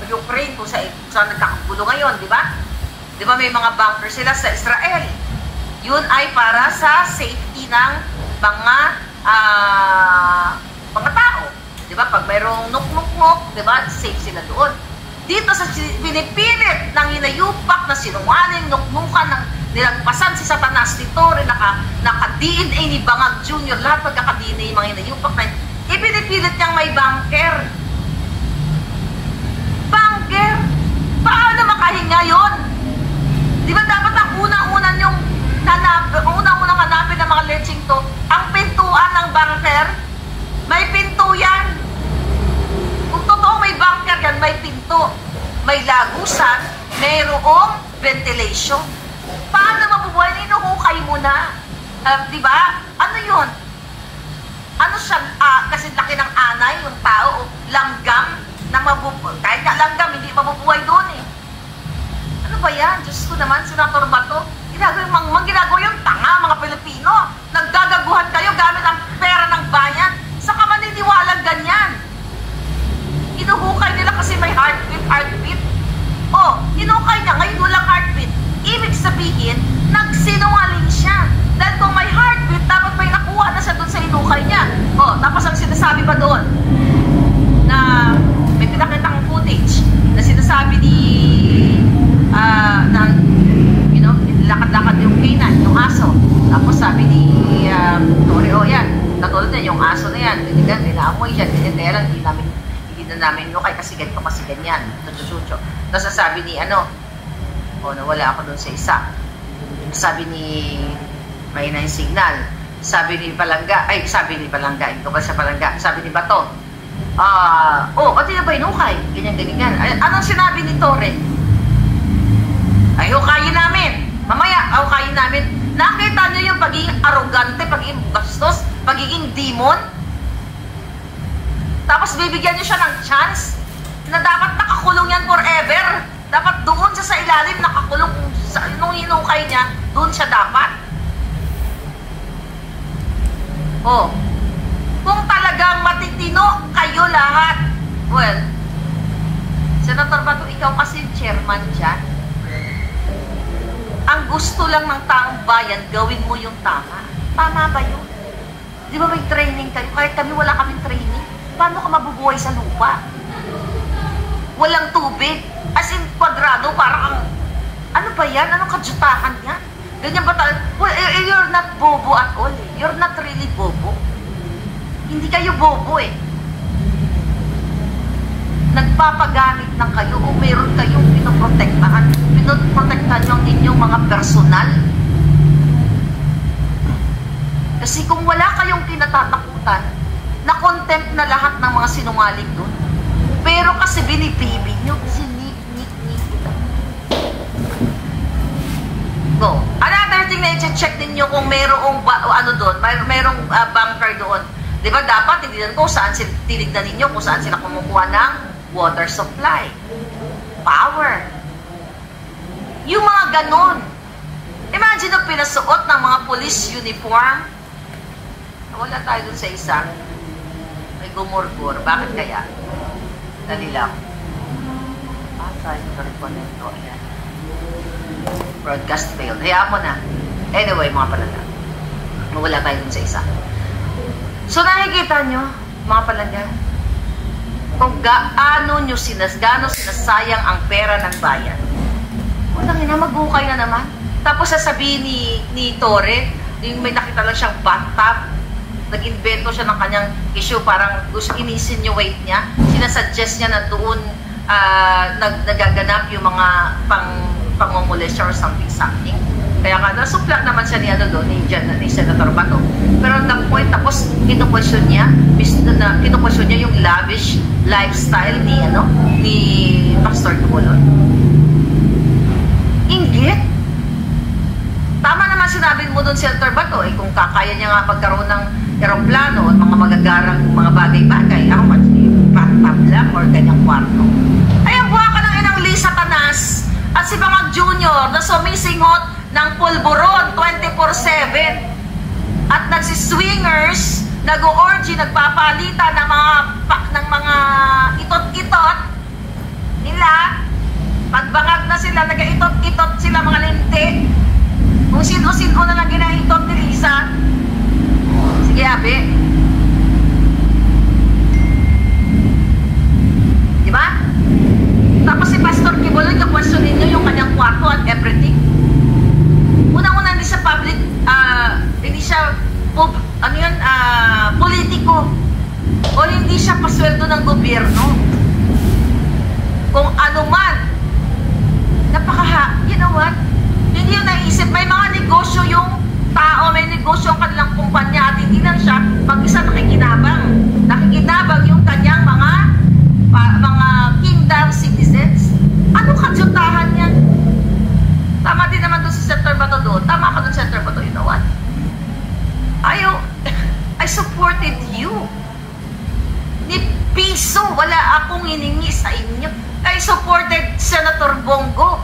S1: Ukraine, kung saan nagkakagulo ngayon, di ba? Di ba may mga bunker sila sa Israel? Yun ay para sa safety ng mga tao. Di ba? Pag mayroong nuk-nuk-nuk, di ba? Safe sila doon. Dito sa pinipilit ng hinayupak na sinungaling, nuk-nukan ng nilagpasan si Satanas ni Torre, naka-DNA ni Bangag Jr., lahat magkaka-DNA yung mga hinayupak na Ipinipilit niyang may bunker. Bunker? Paano makahinga yun? Di ba dapat ang unang-unang yung unang-unang hanapin ng mga leching to, ang pintuan ng bunker? May pinto yan. Kung totoo may bunker yan, may pinto. May lagusan, mayroong ventilation. Paano mabubuhay? Inuhukay mo na. Di ba? Ano yun? Ano siya? Kasi laki ng anay, yung tao, langgam, na kahit nga langgam, hindi mabubuhay doon eh. Ano ba yan? Diyos ko naman, Senator Bato. Ginagawa yung tanga, mga Pilipino. Naggagaguhan kayo gamit ang pera ng bayan. Saan ka maniniwalang ganyan? Inuhukay nila kasi may heartbeat. Oh, inukay niya, ngayon walang heartbeat. Ibig sabihin, nagsinungaling siya. Dahil kung may heartbeat, dapat may nakuha na siya doon sa inukay niya. Oh, tapos ang sinasabi pa doon, na may pinakitang footage, na sinasabi ni, lakad-lakad yung canine, yung aso. Tapos sabi ni Tori, oh yan, katulad na yung aso na yan, dinigan, nilaamoy yan, diniteran, hindi na namin inukay kasi ganito, kasi ganyan, tutsucho. Tapos sabi ni, nawala ako doon sa isa. Sabi ni, may na yung signal. Sabi ni Palangga, ito ba sa Palangga? Sabi ni Bato, pati na ba inukay? Ganyan. Anong sinabi ni Torre? Ay, hukayin namin. Mamaya, hukayin namin. Nakita niyo yung pagiging arrogante, pagiging bastos, pagiging demon? Tapos bibigyan niyo siya ng chance na dapat nakakulong yan forever. Dapat doon siya sa ilalim nakakulong. Nung hinukay niya, doon siya dapat. Oh, kung talagang matitino kayo lahat, well, Senator Bato, ikaw kasi chairman dyan. Ang gusto lang ng taong bayan, gawin mo yung tama. Tama ba yun? Di ba may training kayo? Kahit kami wala kaming training. Paano ka mabubuhay sa lupa? Walang tubig. As in, kwadrado, parang ano ba yan? Anong kadyutahan yan? Ganyan ba talaga? Well, you're not bobo at all eh. You're not really bobo. Hindi kayo bobo eh. Nagpapagamit lang kayo o meron kayong pinoprotektahan. Pinoprotektahan nyo ang inyong mga personal. Kasi kung wala kayong kinatatakutan, na-contempt na lahat ng mga sinungaling doon. Pero kasi binibibig nyo, sinik. Go. Another thing na i-check ninyo kung merong merong bunker doon. Di ba dapat hindi kung saan sila tinignan ninyo, kung saan sila kumukuha ng water supply, power. Yung mga ganon. Imagine na pinasuot ng mga police uniform. Wala tayo dun sa isa. May gumurgur. Bakit kaya? Dali lang. Tayo ito. Ayan. Broadcast failed. Hayaan mo na. Anyway, mga palangga. Wala tayo dun sa isa. So, nakikita nyo, mga palangga, kung gaano sinasayang ang pera ng bayan. Walang ina, mag-ukay na naman. Tapos sasabihin ni Torre, yung may nakita lang siyang bathtub, nag-invento siya ng kanyang issue, parang gusto in-insinuate niya, sinasuggest niya na doon nagaganap yung mga pangmumulesya or something. Kaya nasupla naman siya ni Senator Bato. Pero at that point, tapos kinukwestiyon niya yung lavish lifestyle ni Pastor Tumulon. Inggit. Tama naman sinabi mo doon, Senator Bato, kung kakaya niya nga pagkaroon ng aeroplano at mga magagarang mga bagay-bagay, ako bathtub lang or ganyang kwarto. Ay, ang buha ka ng inang Lisa Tanas at si Bangag Jr. na sumisingot ng pulburon 24/7 at nagsiswingers, nag-orgy, nagpapalitan ng mga itot-itot nila. Pagbangag na sila, nag-itot-itot sila mga linti. Kung sino-sino na lang ginaitot ni Lisa. Sige, Abe. Diba? Tapos si Pastor Kibuloy, ka-question ninyo yung kanyang kwarto at everything. Unang-una, hindi siya public, hindi siya, politiko. o hindi siya pasweldo ng gobyerno. Kung ano man, you know what? Hindi yung naisip, may mga negosyo yung tao, may negosyo ang kanilang kumpanya at hindi lang siya mag-isa nakikinabang. Nakikinabang yung kanyang mga kingdom citizens. Anong kadyutahan yan? Tama din naman doon si Senator Bato doon. Tama ka doon, Senator Bato. You know what? I supported you. Ni piso, wala akong hiningi sa inyo. I supported Senator Bongo.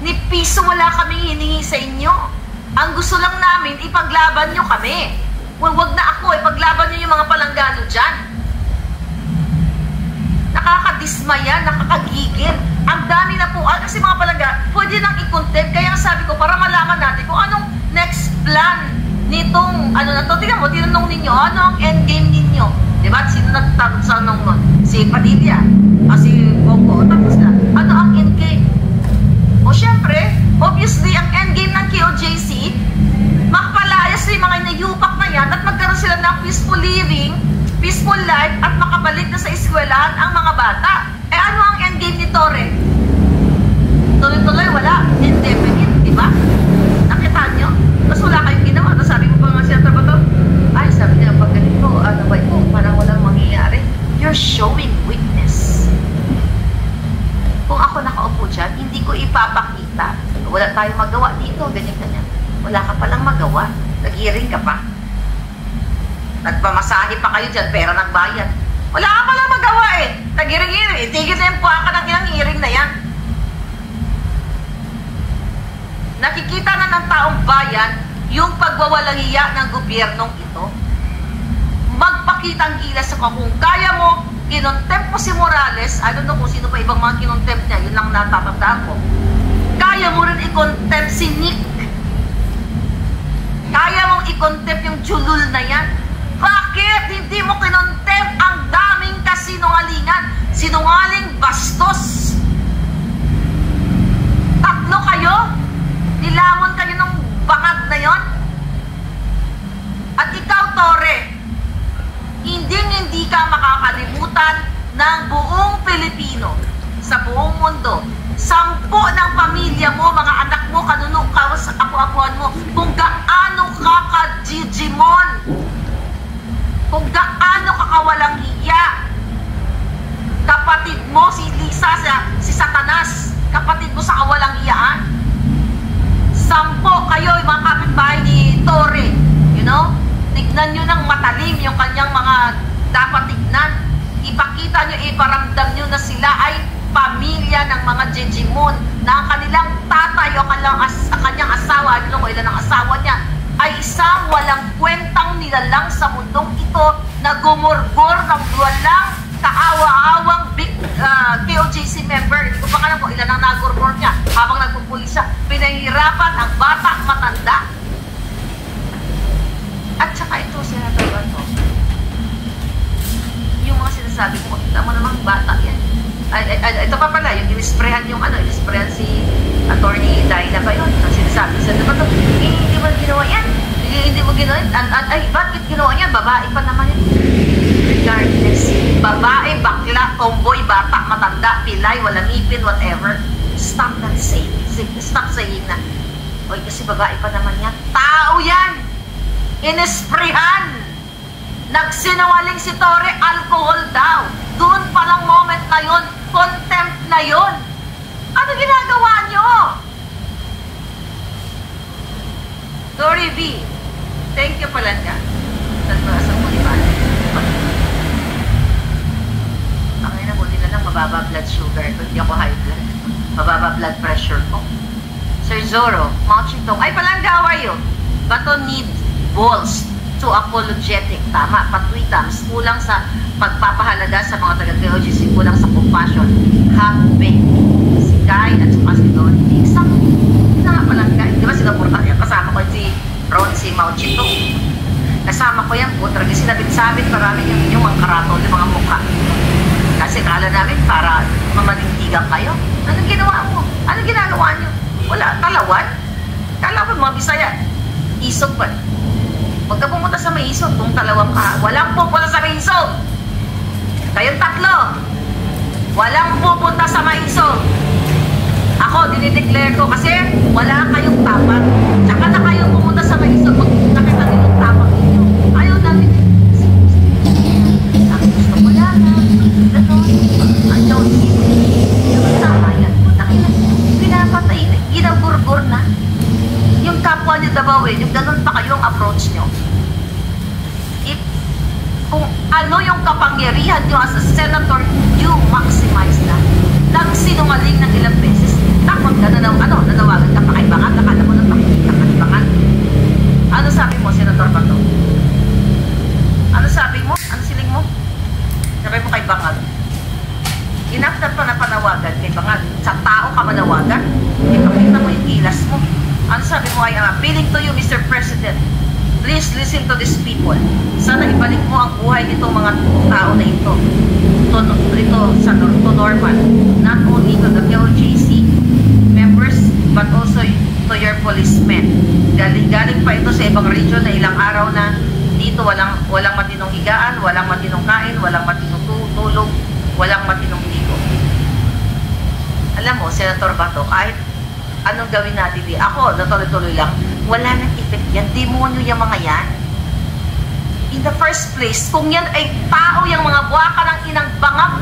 S1: Ni piso wala kaming hiningi sa inyo. Ang gusto lang namin, ipaglaban nyo kami. Wag na ako, ipaglaban nyo yung mga palanggano dyan. Nakakadismaya, nakakagigil. Ang dami na po, kasi mga palangga, pwede nang i-contempt. Kaya sabi ko, para malaman natin kung anong next plan nitong, ano na to. Tingnan mo, tinanong ninyo, ano ang endgame ninyo? Diba? Sino nagtanong nun? Si Padilla, si Bongo, tapos na. Ano ang endgame? O syempre, obviously, ang endgame ng KOJC, makapalayas yung mga inayupak na yan at magkaroon sila ng peaceful living, peaceful life at makabalik na sa eskwelahan ang mga bata. Eh ano ang endgame ni Torre? Tuloy-tuloy, wala. Indefinite, di ba? Nakita nyo? Tapos wala kayong ginawa. Tapos sabi ko pa nga siya, ba to? Ay, sabi niya, pag ganito, ano ba ito? Parang walang mangyayari. You're showing weakness. Kung ako nakaupo dyan, hindi ko ipapakita. Wala tayong magawa dito, ganyan-ganyan. Wala ka palang magawa. Nag-hearing ka pa. Nagpamasahe pa kayo dyan, pera nagbayad. Wala ka palang magawa eh. Nag-hearing-hearing. Itigil na yung puwaka ng ilang hearing na yan. Nakikita na ng taong bayan yung pagwawalang hiya ng gobyernong ito. Magpakitang gilas sa kung kaya mo, kinontempt mo si Morales, I don't know kung sino pa ibang mga kinontempt niya, yun lang natatandaan ko. Kaya mo rin i-contempt si Nick. Kaya mong i-contempt yung Julul na yan. Bakit hindi mo kinontempt ang daming kasinungalingan? Sinungaling bastos. Tatlo kayo? Nilamon kayo ng bangag na yon? At ikaw, Torre, hindi ka makakalimutan ng buong Pilipino sa buong mundo. 10 ng pamilya mo, mga anak mo, kanunong ka sa apu-apuan mo, kung gaano ka ka-Digimon, kung gaano ka kawalang hiya. Kapatid mo, si Lisa, si Satanas, kapatid mo sa kawalang hiyaan. 10 kayo, yung mga kapitbahay ni Torre, you know? Tignan nyo ng matalim yung kanyang mga dapat tignan. Ipakita nyo, iparamdam nyo na sila ay pamilya ng mga Digimon, na ang kanilang tatay o kanyang asawa, ano ko ilan ang asawa niya, ay isang walang kwentang nilalang sa mundong ito na gumurgor ng walang kaawa-awang big KOJC member. Hindi ko pa alam kung ilan ang nagurgor niya habang nagpupuli siya. Pinahirapan ang bata matanda. At saka ito, Senator Bato, yung mga sinasabi ko, kita mo namang bata yan. Ito pa pala, yung inisprehan si Attorney Daina ba yun? Ang sinasabi, Senator Bato, hindi mo ginawa yan. Hindi mo ginawa yan. Ay, bakit ginawa yan? Babae pa naman yan. Regardless, babae, bakla, tomboy, bata, matanda, pilay, walang ngipin, whatever. Stop that saying. Stop saying na, oy, kasi babae pa naman yan. Tao yan! Inisprehan. Nagsinungaling si Torre, alcohol daw. Doon palang moment na yun, contempt na yun. Ano ginagawa nyo? Dory V, thank you pala nga. Nagpasang mo diba? Okay na, buti na lang mababa blood sugar. Hindi ako high blood. Mababa blood pressure ko. Sir Zoro, Mount Chitong, ay palang gaway yun. Bato need balls to apologetic. Tama, patwitams. Kulang sa pagpapahalaga sa mga taga-KOJC, kulang sa compassion. Happy. Si Guy at saka si Don. Isang, hindi na nga palang Guy. Di ba sila puro kasama ko si Ron, si Mao Chitong. Kasama ko yan po. Talaga sinabit-sabit marami yung mga karatol, yung mga mukha. Kasi kala namin para mamanindigan kayo. Anong ginawa mo? Anong ginagawa nyo? Wala, talawan? Kala ko mga Bisaya. Isog pa. Huwag ka pumunta sa Maisog kung talawang ka. Walang pupunta sa Maisog. Kayong tatlo, walang pupunta sa Maisog. Ako, dinideclare ko kasi wala kayong tapang. Tsaka na kayong pumunta sa Maisog pag nakita nyo yung tapang ninyo. Ayaw namin. Ang gusto ko lang na. Ganon. Ang Diyos. Yung tama yan. Pinapatay na. Ginaburbur na. Yung kapwa nyo Dabawin, yung ganun pa kayong approach nyo. Kung ano yung kapangyarihan nyo as a senator, you maximize na. Nagsinungaling ng ilang beses. Takot ka na nanawagan ka pa kay Bangat, nakala mo nang pakikita ka ni Bangat. Ano sabi mo, Senator Bato? Ano sabi mo? Ano siling mo? Sabi mo kay Bangat. Enough na pa na panawagan kay Bangat. Sa tao ka manawagan, ipakita mo yung ilas mo. Ano sabi mo? I am appealing to you, Mr. President. Please listen to these people. Sana ibalik mo ang buhay nitong mga tao na ito. To Norman. Not only to the KOJC members, but also to your policemen. Galing pa ito sa ibang region na ilang araw na dito walang matinong higaan, walang matinong kain, walang matinong tulog, walang matinong ligo. Alam mo, Senator Bato, kahit anong gawin natin, ako, natuloy-tuloy lang, wala nang effect yan. Demonyo yung mga yan. In the first place, kung yan ay tao yung mga buwaka ng inang bangag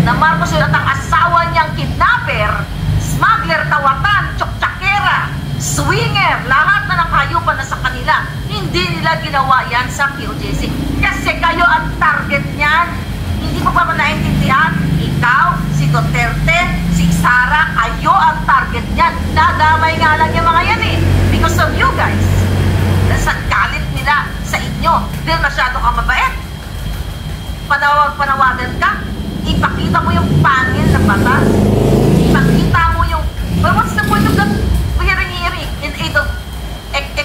S1: na Marcos yun at ang asawa niyang kidnapper, smuggler, kawatan, tsoktsakera, swinger, lahat na nakayupan na sa kanila, hindi nila ginawa yan sa QJC. Kasi kayo ang target niyan. Hindi mo pa naintindihan? Ikaw, si Duterte, si Sara, kayo ang target niyan. Nadamay nga lang yung mga yan eh. Because of you guys. Sa galit nila sa inyo. Dahil masyado ka mabait. Panawagan ka. Ipakita mo yung pangil ng batas. Ipakita mo yung... Well, what's the point of that hearing in aid of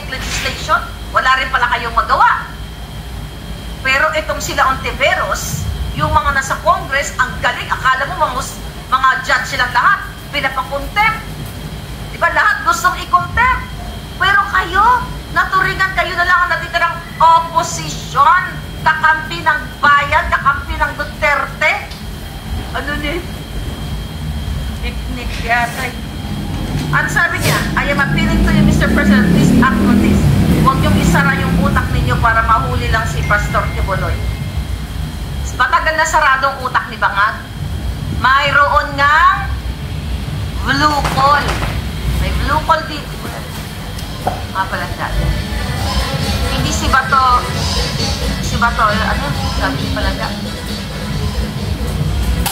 S1: legislation? Wala rin pala kayong magawa. Pero itong sila Ontiveros, yung mga nasa Congress, ang galing. Akala mo mga judge silang lahat. Pinapakontempt. Diba lahat gustong i-contempt. Pero kayo, naturingan kayo na lang ang natitirang opposition. Kakampi ng bayan, kakampi ng Duterte. Ano ni? Picnic yata. Ano sabi niya? I am appealing to you, Mr. President, please act on this. Huwag niyong isara yung utak ninyo para mahuli lang si Pastor Tibuloy. Matagal na saradong utak ni Bangat. Mayroon ngang blue call. May blue call dito. Pala dyan. Hindi si Bato, ano? Sabi si Palaga.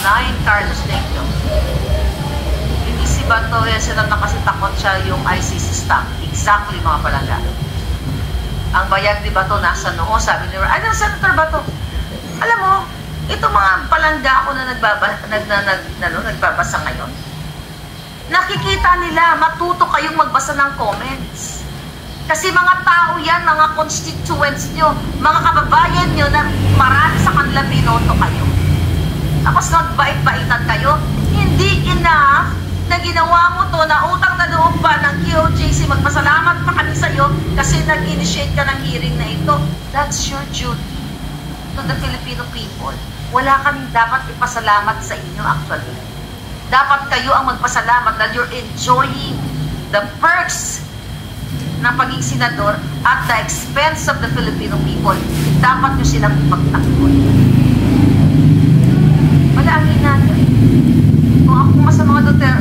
S1: Ryan Carlos, thank you. Hindi si Bato, sila na kasi takot siya yung ICC stamp. Exactly, mga Palaga. Ang bayag ni Bato nasa noo, sabi ni Ryan. Ano, Senator Bato? Alam mo, ito mga palangga ako na nagbabasa ngayon. Nakikita nila, matuto kayong magbasa ng comments. Kasi mga tao yan, mga constituents nyo, mga kababayan nyo na marami sa kanila binoto kayo. Tapos nagbait-baitan kayo, hindi enough na ginawa mo to na utang na loob pa ng QJC, magpasalamat pa kami sa'yo kasi nag-initiate ka ng hearing na ito. That's your duty to the Filipino people. Wala kaming dapat ipasalamat sa inyo actually. Dapat kayo ang magpasalamat that you're enjoying the perks ng pagiging senador at the expense of the Filipino people. Dapat nyo silang ipagtanggol. Wala ang natin.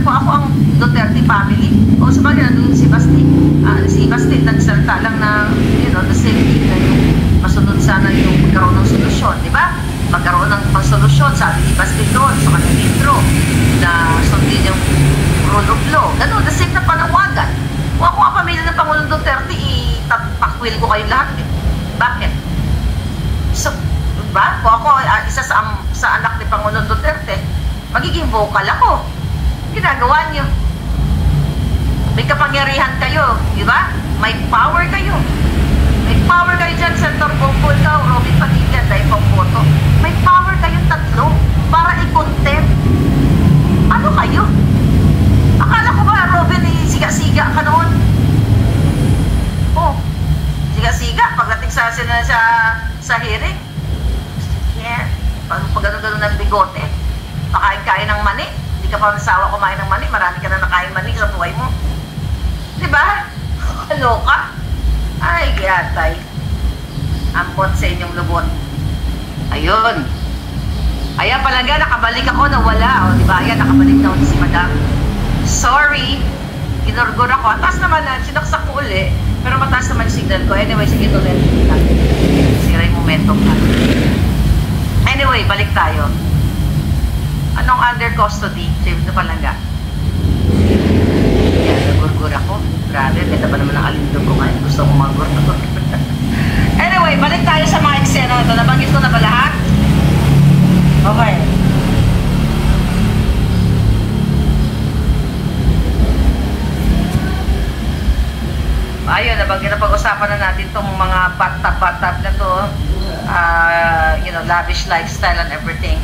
S1: Kung ako ang Duterte family, o sa bagay nandun si Basti nagsalita lang na, the same thing na yung masunod sana yung magkaroon ng solusyon, di ba? Magkaroon ng solusyon, sabi ni Basti doon, sa kanyang intro, na sundin yung rule of law. Ganun, the same na panawagan. Kung ako ang pamilya ng Pangulong Duterte, itapakwil ko kayo lahat. Bakit? So, diba? Kung ako isa sa anak ni Pangulong Duterte, magiging vocal ako. Ginagawa niyo. May kapangyarihan kayo, di ba? May power kayo. May power kayo dyan, Senator Bongbong Ikaw, Robin Padilla, dahil pang boto. May power kayong tatlo para i-contempt. Ano kayo? Akala ko ba, Robin, siga-siga ka noon? Oh, siga-siga. sa hearing. Yeah. Pag gano'n-gano'n ng bigote. Makain-kain ng mani. Hindi ka pa nasawa kumain ng mani. Marami ka na nakain mani sa buhay mo. Diba? Ano ka? Ay, giyatay. Ampot sa inyong lubot. Ayun. Ayan palangga, nakabalik ako na wala. O, diba? Ayan, nakabalik na si madam. Sorry. Ginurgur ako. Taas naman na. Sinaksak ko uli. Pero mataas naman yung signal ko. Anyway, sige tuloy. Sira yung momentum ka. Anyway, balik tayo. Anong under custody? Ito palangga. Ayan, nagurgur ako. Grabe, ganda pa naman ang alindog ko ngayon. Gusto kong magurgur. Anyway, balik tayo sa mga eksena ito. Nabanggit ko na ba lahat? Okay. Ayun, nabanggit na pag-usapan na natin itong mga bathtub na to. You know, lavish lifestyle and everything.